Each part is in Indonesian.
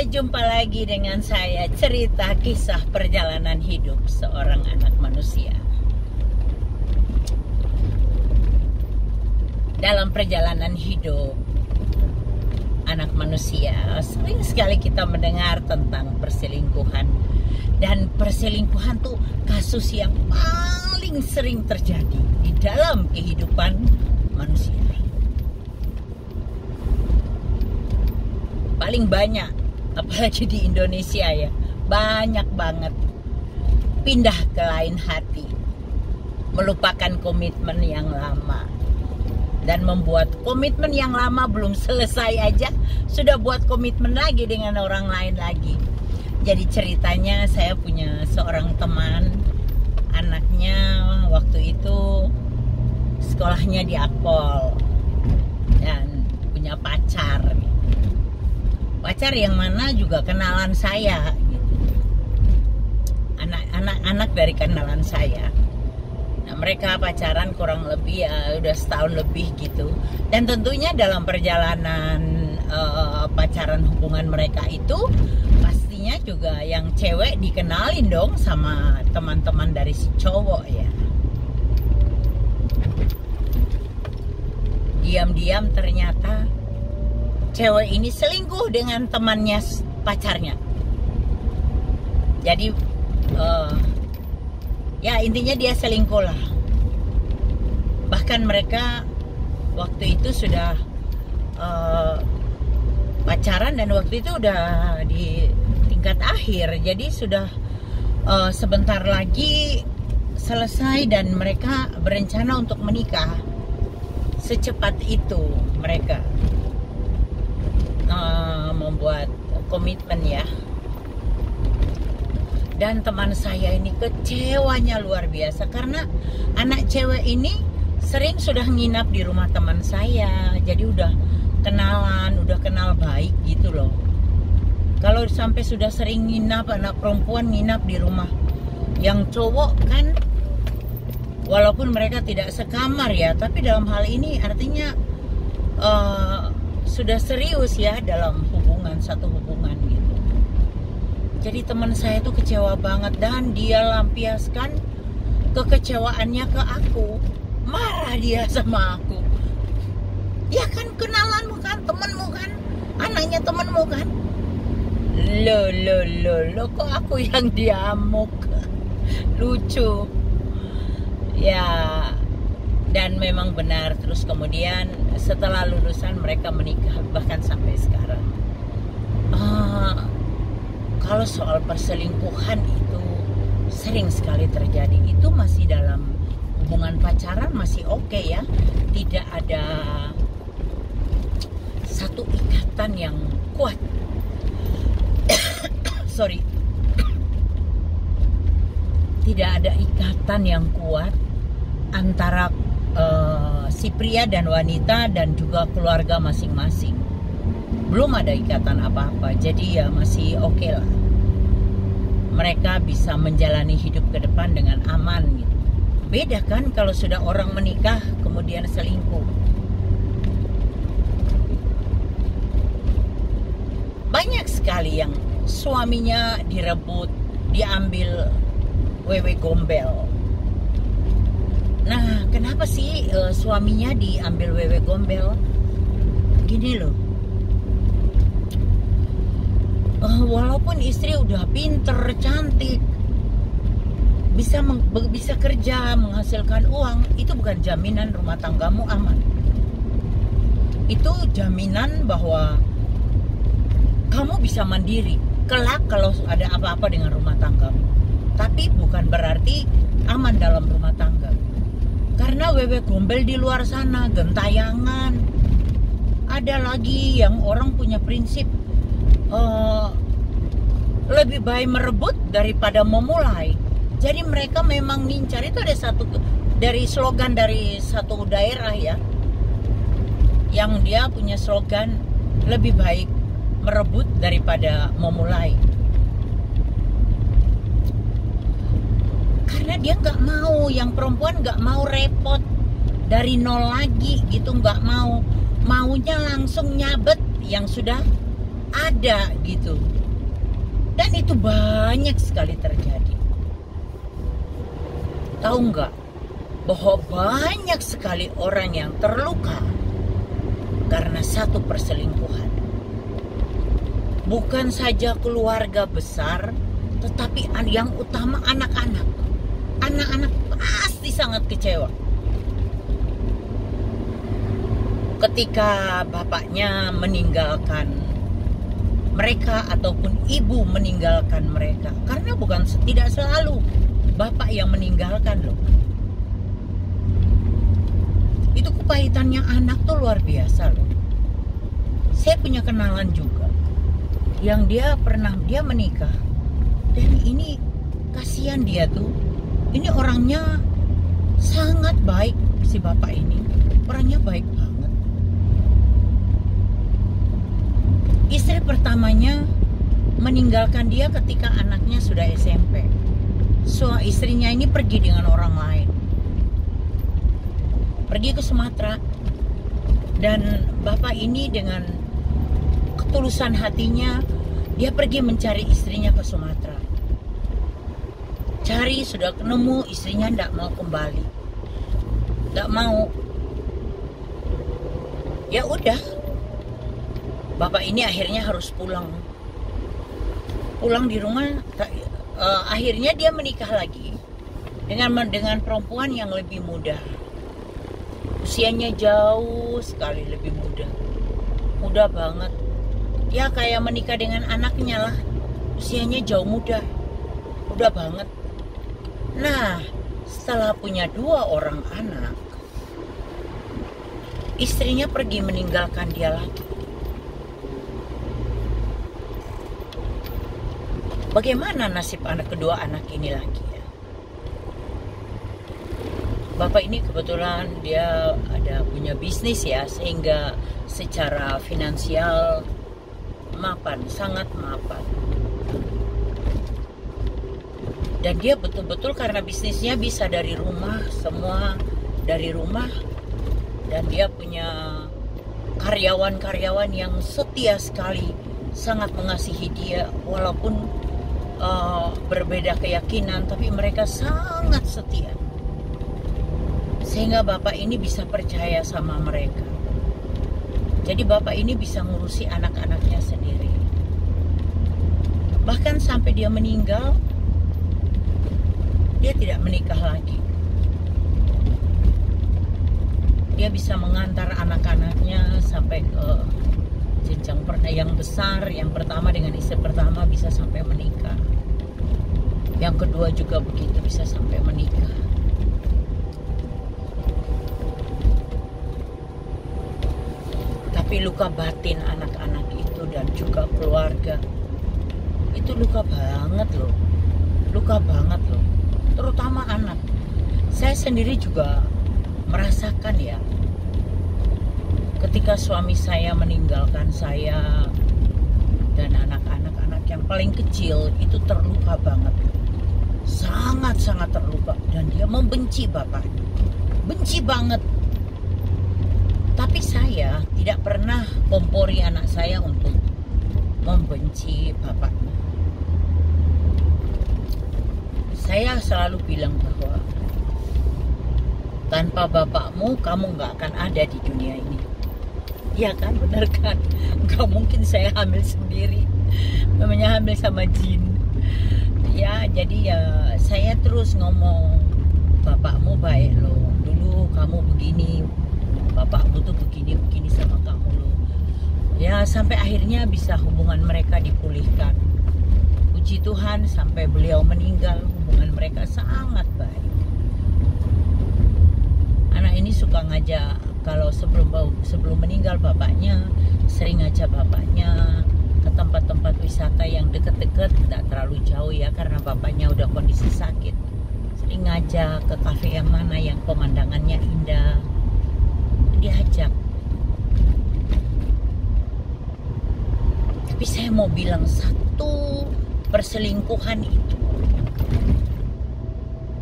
Jumpa lagi dengan saya, cerita kisah perjalanan hidup seorang anak manusia. Dalam perjalanan hidup anak manusia, sering sekali kita mendengar tentang perselingkuhan. Dan perselingkuhan tuh kasus yang paling sering terjadi di dalam kehidupan manusia. Paling banyak, apalagi di Indonesia ya, banyak banget pindah ke lain hati, melupakan komitmen yang lama, dan membuat komitmen yang lama belum selesai aja sudah buat komitmen lagi dengan orang lain lagi. Jadi ceritanya, saya punya seorang teman, anaknya waktu itu sekolahnya di Akpol dan punya pacar. Pacar yang mana juga kenalan saya gitu. Anak dari kenalan saya. Nah, mereka pacaran kurang lebih ya udah setahun lebih gitu. Dan tentunya dalam perjalanan pacaran hubungan mereka itu pastinya juga yang cewek dikenalin dong sama teman-teman dari si cowok ya. Diam-diam ternyata cewek ini selingkuh dengan temannya pacarnya. Jadi ya intinya dia selingkuh lah. Bahkan mereka waktu itu sudah pacaran dan waktu itu udah di tingkat akhir. Jadi sudah sebentar lagi selesai dan mereka berencana untuk menikah. Secepat itu mereka membuat komitmen ya. Dan teman saya ini kecewanya luar biasa karena anak cewek ini sering sudah nginap di rumah teman saya. Jadi udah kenalan, udah kenal baik gitu loh. Kalau sampai sudah sering nginap, anak perempuan nginap di rumah yang cowok kan, walaupun mereka tidak sekamar ya, tapi dalam hal ini artinya sudah serius ya dalam hubungan, satu hubungan gitu. Jadi teman saya tuh kecewa banget dan dia lampiaskan kekecewaannya ke aku. Marah dia sama aku. Ya kan kenalanmu kan, temenmu kan, anaknya temenmu kan. Lo kok aku yang diamuk. Lucu. Ya. Dan memang benar, terus kemudian setelah lulusan mereka menikah bahkan sampai sekarang. Kalau soal perselingkuhan itu sering sekali terjadi. Itu masih dalam hubungan pacaran masih oke ya. Tidak ada satu ikatan yang kuat. Sorry. Tidak ada ikatan yang kuat antara si pria dan wanita dan juga keluarga masing-masing. Belum ada ikatan apa-apa, jadi ya masih oke lah. Mereka bisa menjalani hidup ke depan dengan aman gitu. Beda kan kalau sudah orang menikah kemudian selingkuh. Banyak sekali yang suaminya direbut, diambil wewe gombel. Nah, kenapa sih suaminya diambil wewe gombel? Gini loh, walaupun istri udah pinter, cantik, bisa kerja, menghasilkan uang, itu bukan jaminan rumah tanggamu aman. Itu jaminan bahwa kamu bisa mandiri kelak kalau ada apa-apa dengan rumah tanggamu. Tapi bukan berarti aman dalam rumah tangga. Karena wewe gombel di luar sana, gentayangan. Ada lagi yang orang punya prinsip lebih baik merebut daripada memulai. Jadi mereka memang ngincar. Itu ada satu dari slogan dari satu daerah ya, yang dia punya slogan lebih baik merebut daripada memulai. Karena dia nggak mau, yang perempuan nggak mau repot dari nol lagi gitu, nggak mau, maunya langsung nyabet yang sudah ada gitu. Dan itu banyak sekali terjadi. Tahu nggak bahwa banyak sekali orang yang terluka karena satu perselingkuhan. Bukan saja keluarga besar, tetapi yang utama anak-anak. Anak-anak pasti sangat kecewa ketika bapaknya meninggalkan mereka ataupun ibu meninggalkan mereka. Karena bukan tidak selalu bapak yang meninggalkan loh. Itu kepahitannya anak tuh luar biasa loh. Saya punya kenalan juga yang dia menikah, dan ini kasihan dia tuh. Ini orangnya sangat baik, si bapak ini orangnya baik banget. Istri pertamanya meninggalkan dia ketika anaknya sudah SMP. So istrinya ini pergi dengan orang lain, pergi ke Sumatera, dan bapak ini dengan ketulusan hatinya dia pergi mencari istrinya ke Sumatera. Cari, sudah ketemu, istrinya tidak mau kembali, tidak mau. Ya udah, bapak ini akhirnya harus pulang di rumah. Akhirnya dia menikah lagi dengan perempuan yang lebih muda. Usianya jauh sekali lebih muda banget. Ya kayak menikah dengan anaknya lah, usianya jauh muda banget. Nah, setelah punya 2 orang anak, istrinya pergi meninggalkan dia lagi. Bagaimana nasib kedua anak ini lagi ya? Bapak ini kebetulan dia ada punya bisnis ya, sehingga secara finansial sangat mapan. Dan dia betul-betul karena bisnisnya bisa dari rumah, semua dari rumah. Dan dia punya karyawan-karyawan yang setia sekali, sangat mengasihi dia walaupun berbeda keyakinan, tapi mereka sangat setia. Sehingga bapak ini bisa percaya sama mereka. Jadi bapak ini bisa ngurusi anak-anaknya sendiri. Bahkan sampai dia meninggal, dia tidak menikah lagi. Dia bisa mengantar anak-anaknya sampai ke jenjang yang besar. Yang pertama dengan istri pertama bisa sampai menikah. Yang kedua juga begitu, bisa sampai menikah. Tapi luka batin anak-anak itu dan juga keluarga itu luka banget loh. Terutama anak. Saya sendiri juga merasakan ya, ketika suami saya meninggalkan saya dan anak-anak yang paling kecil itu terluka banget, sangat terluka, dan dia membenci bapaknya, benci banget. Tapi saya tidak pernah kompori anak saya untuk membenci bapaknya. Saya selalu bilang bahwa tanpa bapakmu kamu nggak akan ada di dunia ini. Iya kan, benar kan? Nggak mungkin saya hamil sendiri, namanya hamil sama jin. Ya, jadi ya saya terus ngomong, bapakmu baik loh, dulu kamu begini, bapakmu tuh begini sama kamu loh. Ya sampai akhirnya bisa hubungan mereka dipulihkan. Puji Tuhan, sampai beliau meninggal hubungan mereka sangat baik. Anak ini suka ngajak, kalau sebelum meninggal bapaknya, sering ngajak bapaknya ke tempat-tempat wisata yang deket-deket, tidak terlalu jauh ya, karena bapaknya udah kondisi sakit. Sering ngajak ke kafe yang mana yang pemandangannya indah, diajak. Tapi saya mau bilang, satu perselingkuhan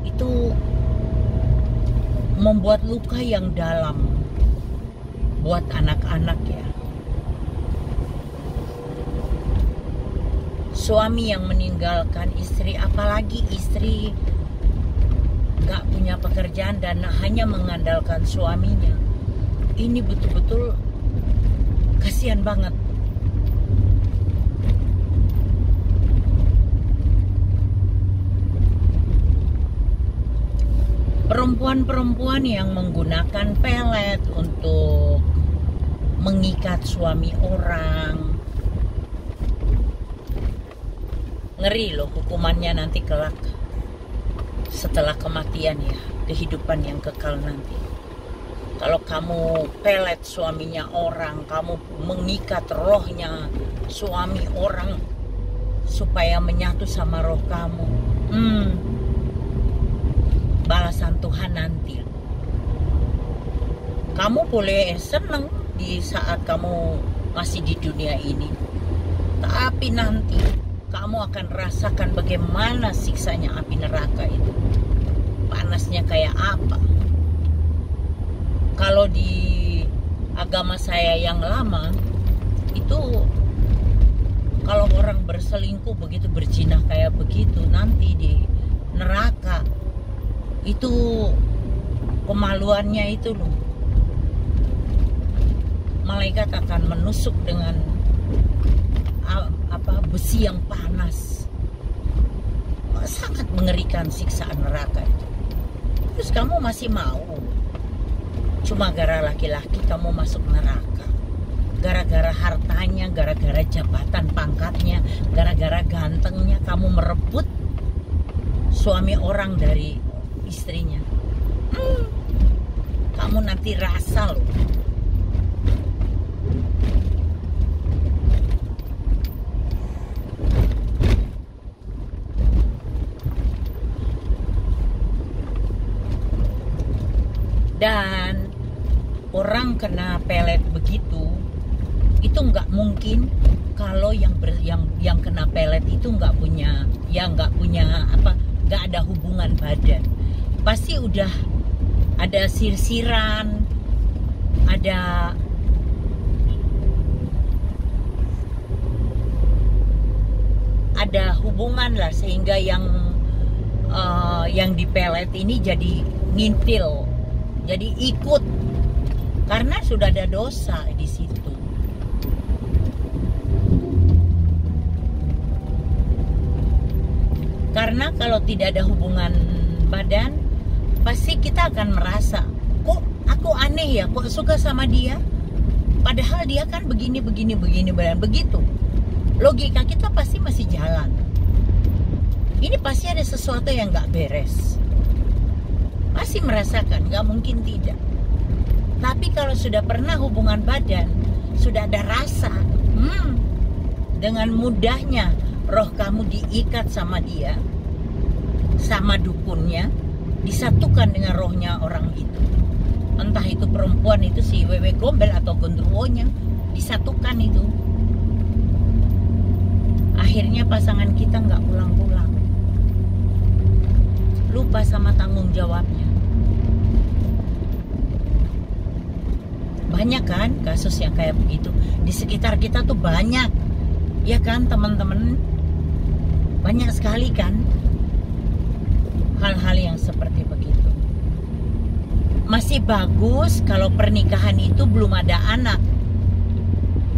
itu membuat luka yang dalam buat anak-anak ya. suami yang meninggalkan istri, apalagi istri gak punya pekerjaan dan hanya mengandalkan suaminya. Ini betul-betul kasihan banget. Perempuan-perempuan yang menggunakan pelet untuk mengikat suami orang, ngeri loh hukumannya nanti kelak setelah kematian ya, kehidupan yang kekal nanti. Kalau kamu pelet suaminya orang, kamu mengikat rohnya suami orang supaya menyatu sama roh kamu, balasan Tuhan nanti. Kamu boleh seneng di saat kamu masih di dunia ini, tapi nanti kamu akan rasakan bagaimana siksanya api neraka itu. Panasnya kayak apa. Kalau di agama saya yang lama itu, kalau orang berselingkuh begitu, berzina kayak begitu, nanti di neraka itu kemaluannya itu loh, malaikat akan menusuk dengan besi yang panas. Sangat mengerikan siksaan neraka itu. Terus kamu masih mau cuma gara laki-laki kamu masuk neraka, gara-gara hartanya, gara-gara jabatan pangkatnya, gara-gara gantengnya kamu merebut suami orang dari istrinya. Kamu nanti rasa loh. Dan orang kena pelet begitu, itu nggak mungkin kalau yang kena pelet itu nggak punya nggak ada hubungan badan. Pasti udah ada sirsiran, ada hubungan lah, sehingga yang dipelet ini jadi ngintil, jadi ikut, karena sudah ada dosa di situ. Karena kalau tidak ada hubungan badan, pasti kita akan merasa, kok aku aneh ya, kok suka sama dia, padahal dia kan begini dan begitu. Logika kita pasti masih jalan. Ini pasti ada sesuatu yang nggak beres. Masih merasakan, nggak mungkin tidak. Tapi kalau sudah pernah hubungan badan, sudah ada rasa, dengan mudahnya roh kamu diikat sama dia, sama dukunnya, disatukan dengan rohnya orang itu. Entah itu perempuan itu si wewe gombel atau gondrowonya, disatukan itu. Akhirnya pasangan kita nggak pulang-pulang, lupa sama tanggung jawabnya. Banyak kan kasus yang kayak begitu di sekitar kita tuh, banyak ya kan teman-teman, banyak sekali kan hal-hal yang seperti begitu. Masih bagus kalau pernikahan itu belum ada anak,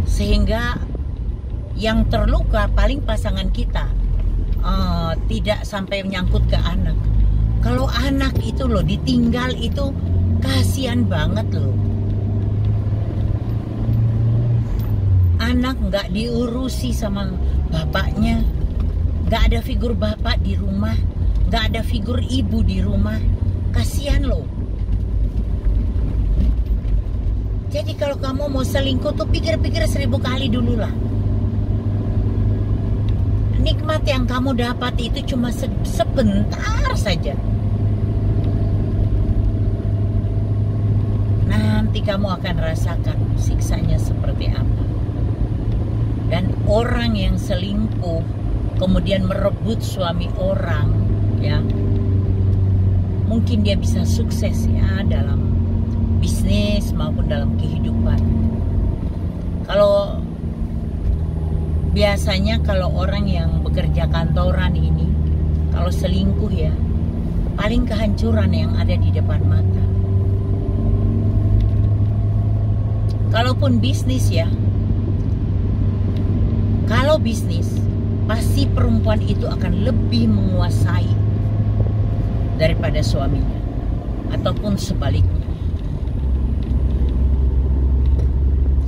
sehingga yang terluka paling pasangan kita, tidak sampai menyangkut ke anak. Kalau anak itu loh ditinggal, itu kasihan banget loh. Anak nggak diurusi sama bapaknya, nggak ada figur bapak di rumah, nggak ada figur ibu di rumah, kasihan loh. Jadi kalau kamu mau selingkuh tuh pikir-pikir 1000 kali dulu lah. Nikmat yang kamu dapat itu cuma sebentar saja. Nanti kamu akan rasakan siksanya seperti apa. Dan orang yang selingkuh kemudian merebut suami orang, ya, mungkin dia bisa sukses ya dalam bisnis maupun dalam kehidupan. Kalau Biasanya kalau orang yang bekerja kantoran ini, kalau selingkuh ya, paling kehancuran yang ada di depan mata. Kalaupun bisnis ya, kalau bisnis, pasti perempuan itu akan lebih menguasai daripada suaminya, ataupun sebaliknya.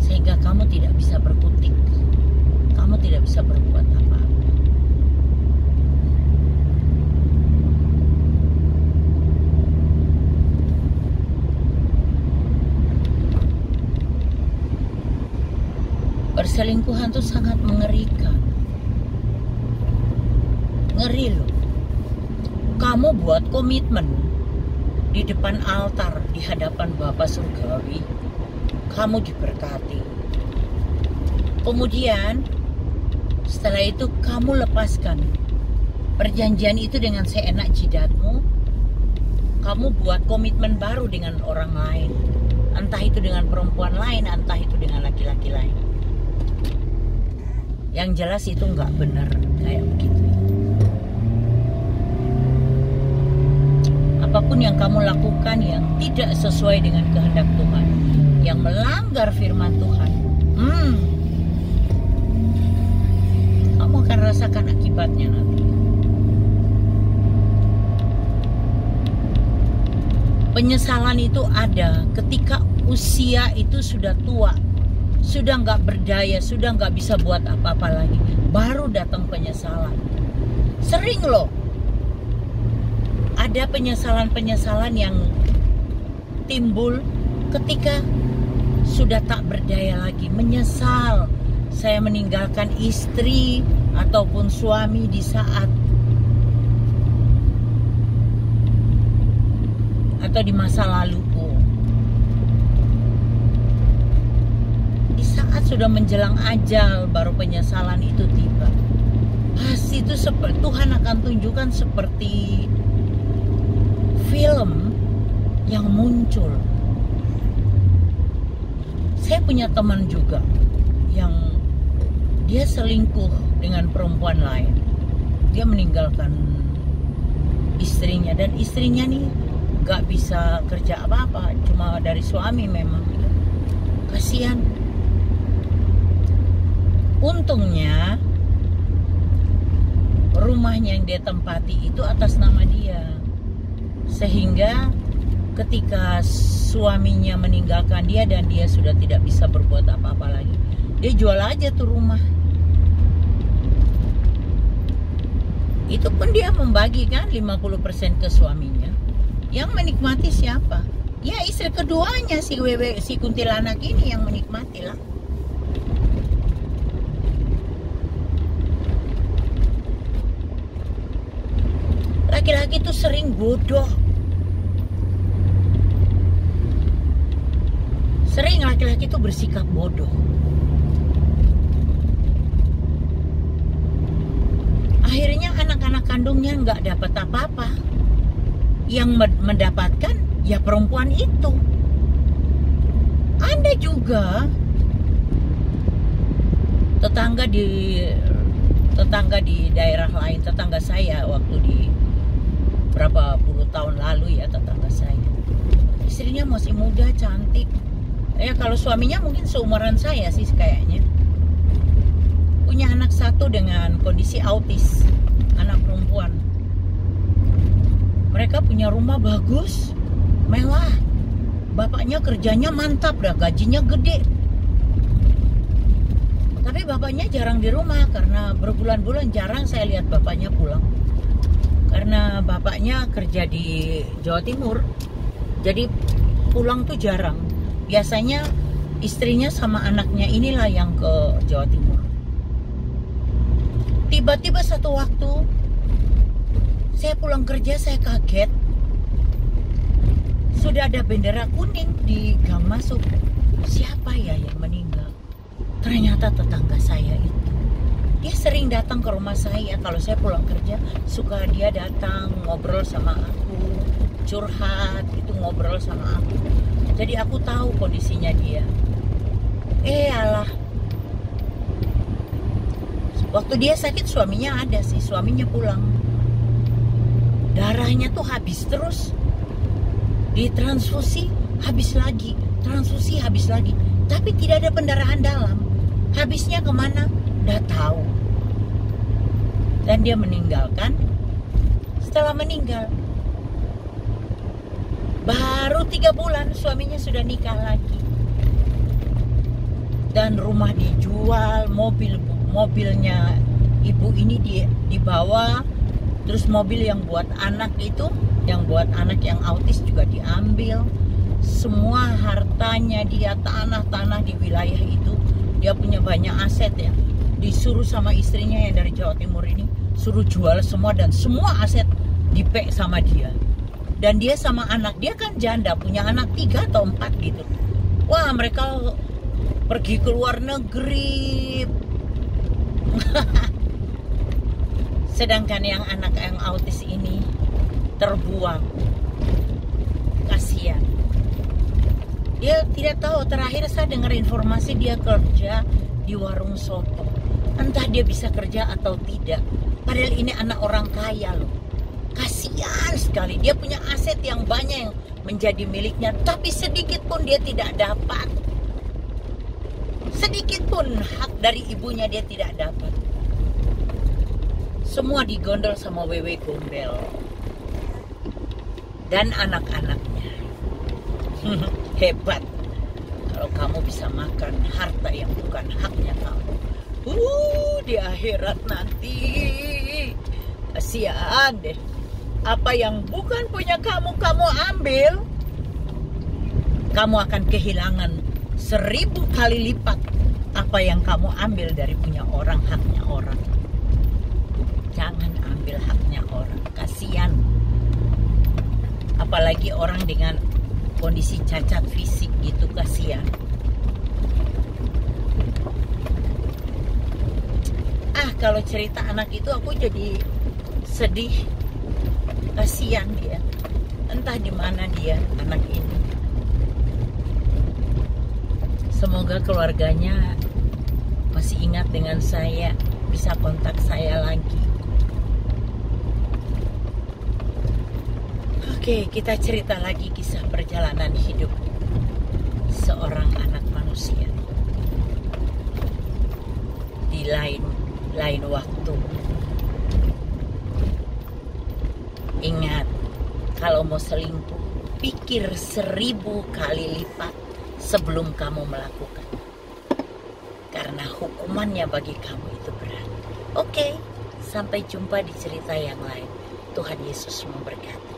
Sehingga kamu tidak bisa berkutik, kamu tidak bisa berbuat apa-apa. Perselingkuhan itu sangat mengerikan. Ngeri loh. Kamu buat komitmen di depan altar, di hadapan Bapa Surgawi, kamu diberkati. Kemudian setelah itu kamu lepaskan perjanjian itu dengan seenak jidatmu. Kamu buat komitmen baru dengan orang lain, entah itu dengan perempuan lain, entah itu dengan laki-laki lain. Yang jelas itu nggak benar kayak begitu. Apapun yang kamu lakukan yang tidak sesuai dengan kehendak Tuhan, yang melanggar firman Tuhan, kamu akan rasakan akibatnya nanti. Penyesalan itu ada ketika usia itu sudah tua, sudah nggak berdaya, sudah nggak bisa buat apa-apa lagi, baru datang penyesalan. Sering loh ada penyesalan-penyesalan yang timbul ketika sudah tak berdaya lagi, menyesal saya meninggalkan istri ataupun suami di saat atau di masa laluku. Di saat sudah menjelang ajal baru penyesalan itu tiba. Pasti itu Tuhan akan tunjukkan seperti film yang muncul. Saya punya teman juga yang dia selingkuh dengan perempuan lain. Dia meninggalkan istrinya, dan istrinya nih gak bisa kerja apa-apa, cuma dari suami memang. Kasihan. Untungnya rumahnya yang dia tempati itu atas nama dia, sehingga ketika suaminya meninggalkan dia dan dia sudah tidak bisa berbuat apa-apa lagi, dia jual aja tuh rumah. Itu pun dia membagikan 50% ke suaminya. Yang menikmati siapa? Ya istri keduanya, si kuntilanak ini yang menikmati lah. Laki-laki itu sering bodoh. Sering laki-laki itu bersikap bodoh. Akhirnya anak-anak kandungnya nggak dapat apa-apa. Yang mendapatkan ya perempuan itu. Ada juga tetangga di daerah lain, tetangga saya waktu di berapa puluh tahun lalu ya, tetangga saya. Istrinya masih muda, cantik. Ya kalau suaminya mungkin seumuran saya sih kayaknya. Punya anak satu dengan kondisi autis, anak perempuan. Mereka punya rumah bagus, mewah. Bapaknya kerjanya mantap dah, gajinya gede. Tapi bapaknya jarang di rumah karena berbulan-bulan jarang saya lihat bapaknya pulang. Karena bapaknya kerja di Jawa Timur, jadi pulang tuh jarang. Biasanya istrinya sama anaknya inilah yang ke Jawa Timur. Tiba-tiba satu waktu saya pulang kerja, saya kaget. Sudah ada bendera kuning di gang masuk. Siapa ya yang meninggal? Ternyata tetangga saya itu. Dia sering datang ke rumah saya. Kalau saya pulang kerja, suka dia datang ngobrol sama aku, curhat, itu ngobrol sama aku. Jadi aku tahu kondisinya dia. Alah, Waktu dia sakit suaminya ada sih, suaminya pulang. Darahnya tuh habis terus. Ditransfusi, habis lagi. Transfusi, habis lagi. Tapi tidak ada pendarahan dalam. Habisnya kemana? Nggak tahu. Dan dia meninggalkan. Setelah meninggal, baru 3 bulan suaminya sudah nikah lagi. Dan rumah dijual, mobilnya ibu ini dibawa, terus mobil yang buat anak itu, yang buat anak yang autis juga diambil. Semua hartanya dia, tanah-tanah di wilayah itu, dia punya banyak aset ya. Disuruh sama istrinya yang dari Jawa Timur ini, suruh jual semua, dan semua aset dipek sama dia. Dan dia sama anak, dia kan janda, punya anak 3 atau 4 gitu. Wah, mereka pergi ke luar negeri. Sedangkan yang anak yang autis ini terbuang. Kasihan. Dia tidak tahu, terakhir saya dengar informasi dia kerja di warung soto. Entah dia bisa kerja atau tidak. Padahal ini anak orang kaya loh. Kasihan sekali. Dia punya aset yang banyak yang menjadi miliknya, tapi sedikit pun dia tidak dapat. Sedikit pun hak dari ibunya dia tidak dapat. Semua digondol sama Wewe Gombel dan anak-anaknya. Hebat kalau kamu bisa makan harta yang bukan haknya kamu. Di akhirat nanti kasihan deh. Apa yang bukan punya kamu, kamu ambil, kamu akan kehilangan 1000 kali lipat apa yang kamu ambil dari punya orang, haknya orang. Jangan ambil haknya orang, kasihan. Apalagi orang dengan kondisi cacat fisik gitu, kasihan. Kalau cerita anak itu aku jadi sedih, kasihan dia. Entah di mana dia, anak ini. Semoga keluarganya masih ingat dengan saya, bisa kontak saya lagi. Oke, kita cerita lagi kisah perjalanan hidup seorang anak manusia di lain waktu. Ingat, kalau mau selingkuh, pikir 1000 kali lipat sebelum kamu melakukan. Karena hukumannya bagi kamu itu berat. Oke, sampai jumpa di cerita yang lain. Tuhan Yesus memberkati.